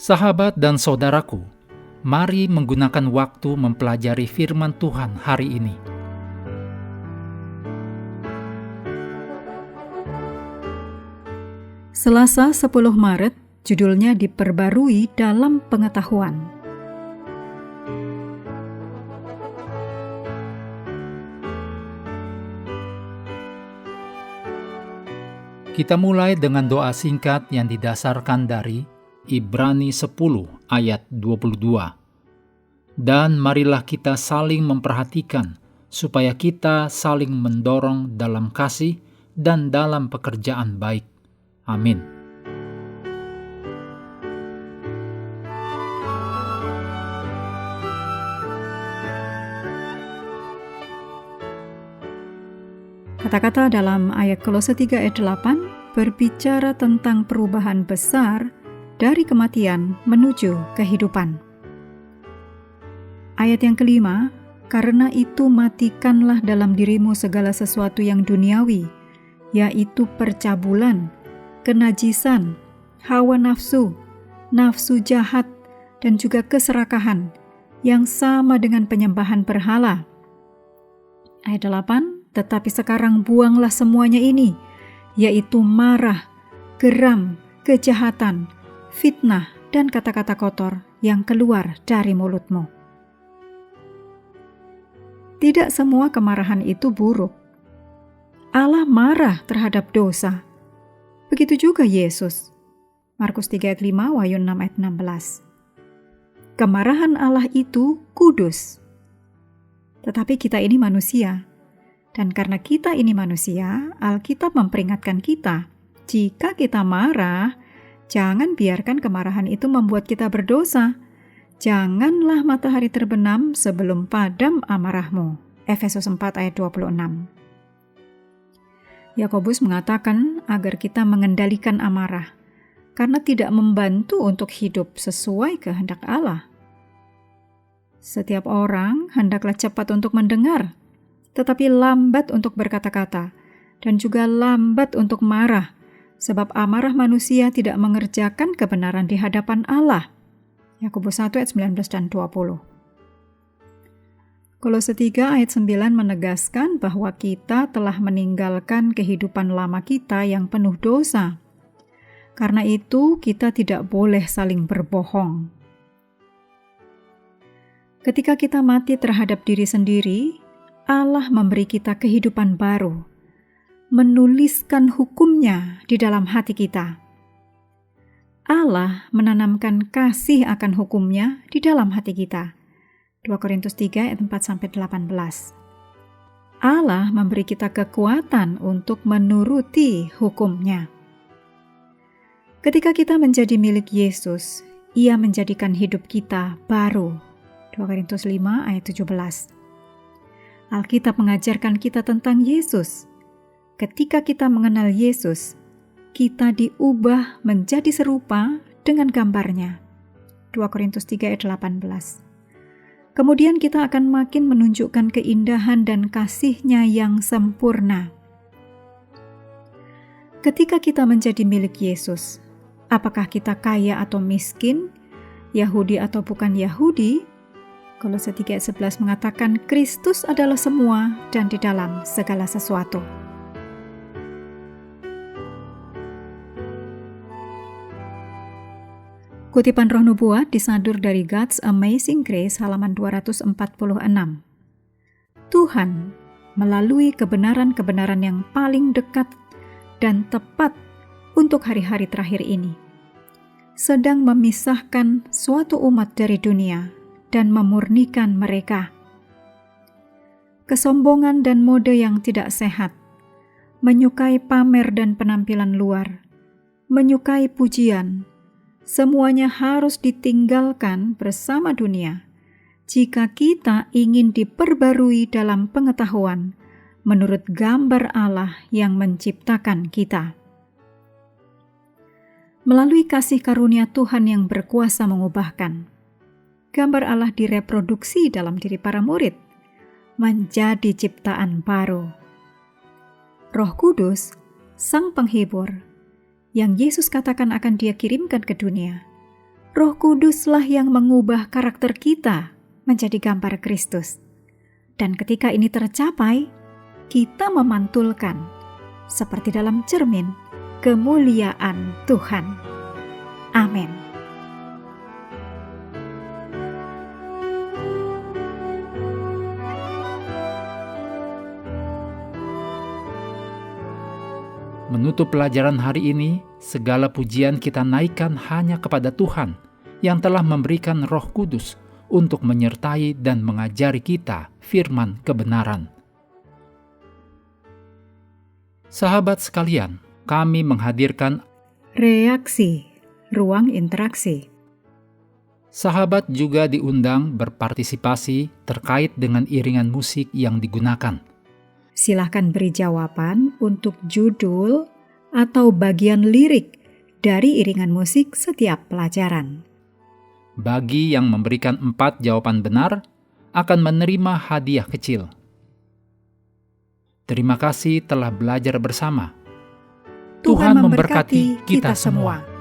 Sahabat dan saudaraku, mari menggunakan waktu mempelajari firman Tuhan hari ini. Selasa 10 Maret, judulnya diperbarui dalam pengetahuan. Kita mulai dengan doa singkat yang didasarkan dari Ibrani 10 ayat 22. Dan marilah kita saling memperhatikan, supaya kita saling mendorong dalam kasih dan dalam pekerjaan baik. Amin. Kata-kata dalam ayat Kolose 3 ayat 8 berbicara tentang perubahan besar dari kematian menuju kehidupan. Ayat yang kelima, karena itu matikanlah dalam dirimu segala sesuatu yang duniawi, yaitu percabulan, kenajisan, hawa nafsu, nafsu jahat, dan juga keserakahan yang sama dengan penyembahan berhala. Ayat 8, tetapi sekarang buanglah semuanya ini, yaitu marah, geram, kejahatan, fitnah, dan kata-kata kotor yang keluar dari mulutmu. Tidak semua kemarahan itu buruk. Allah marah terhadap dosa. Begitu juga Yesus. Markus 3 ayat 5, Wahyu 6 ayat 16. Kemarahan Allah itu kudus. Tetapi kita ini manusia. Dan karena kita ini manusia, Alkitab memperingatkan kita, jika kita marah, jangan biarkan kemarahan itu membuat kita berdosa. Janganlah matahari terbenam sebelum padam amarahmu. Efesus 4 ayat 26. Yakobus mengatakan agar kita mengendalikan amarah, karena tidak membantu untuk hidup sesuai kehendak Allah. Setiap orang hendaklah cepat untuk mendengar, tetapi lambat untuk berkata-kata, dan juga lambat untuk marah, sebab amarah manusia tidak mengerjakan kebenaran di hadapan Allah. Yakobus 1 ayat 19 dan 20. Kolose 3 ayat 9 menegaskan bahwa kita telah meninggalkan kehidupan lama kita yang penuh dosa. Karena itu kita tidak boleh saling berbohong. Ketika kita mati terhadap diri sendiri, Allah memberi kita kehidupan baru, menuliskan hukum-Nya di dalam hati kita. Allah menanamkan kasih akan hukum-Nya di dalam hati kita. 2 Korintus 3 ayat 4-18. Allah memberi kita kekuatan untuk menuruti hukum-Nya. Ketika kita menjadi milik Yesus, Ia menjadikan hidup kita baru. 2 Korintus 5 ayat 17. Alkitab mengajarkan kita tentang Yesus. Ketika kita mengenal Yesus, kita diubah menjadi serupa dengan gambar-Nya. 2 Korintus 3 ayat 18. Kemudian kita akan makin menunjukkan keindahan dan kasih-Nya yang sempurna. Ketika kita menjadi milik Yesus, apakah kita kaya atau miskin, Yahudi atau bukan Yahudi? Kolose 3 ayat 11 mengatakan Kristus adalah semua dan di dalam segala sesuatu. Kutipan Roh Nubuat disadur dari God's Amazing Grace halaman 246. Tuhan melalui kebenaran-kebenaran yang paling dekat dan tepat untuk hari-hari terakhir ini, sedang memisahkan suatu umat dari dunia dan memurnikan mereka. Kesombongan dan mode yang tidak sehat, menyukai pamer dan penampilan luar, menyukai pujian, semuanya harus ditinggalkan bersama dunia jika kita ingin diperbarui dalam pengetahuan menurut gambar Allah yang menciptakan kita. Melalui kasih karunia Tuhan yang berkuasa mengubahkan, gambar Allah direproduksi dalam diri para murid, menjadi ciptaan baru. Roh Kudus, Sang Penghibur, yang Yesus katakan akan Dia kirimkan ke dunia, Roh Kuduslah yang mengubah karakter kita menjadi gambar Kristus. Dan ketika ini tercapai, kita memantulkan, seperti dalam cermin, kemuliaan Tuhan. Amin. Menutup pelajaran hari ini, segala pujian kita naikkan hanya kepada Tuhan yang telah memberikan Roh Kudus untuk menyertai dan mengajari kita firman kebenaran. Sahabat sekalian, kami menghadirkan Reaksi, ruang interaksi. sahabat juga diundang berpartisipasi terkait dengan iringan musik yang digunakan. Silahkan beri jawaban untuk judul atau bagian lirik dari iringan musik setiap pelajaran. Bagi yang memberikan 4 jawaban benar, akan menerima hadiah kecil. Terima kasih telah belajar bersama. Tuhan memberkati kita semua.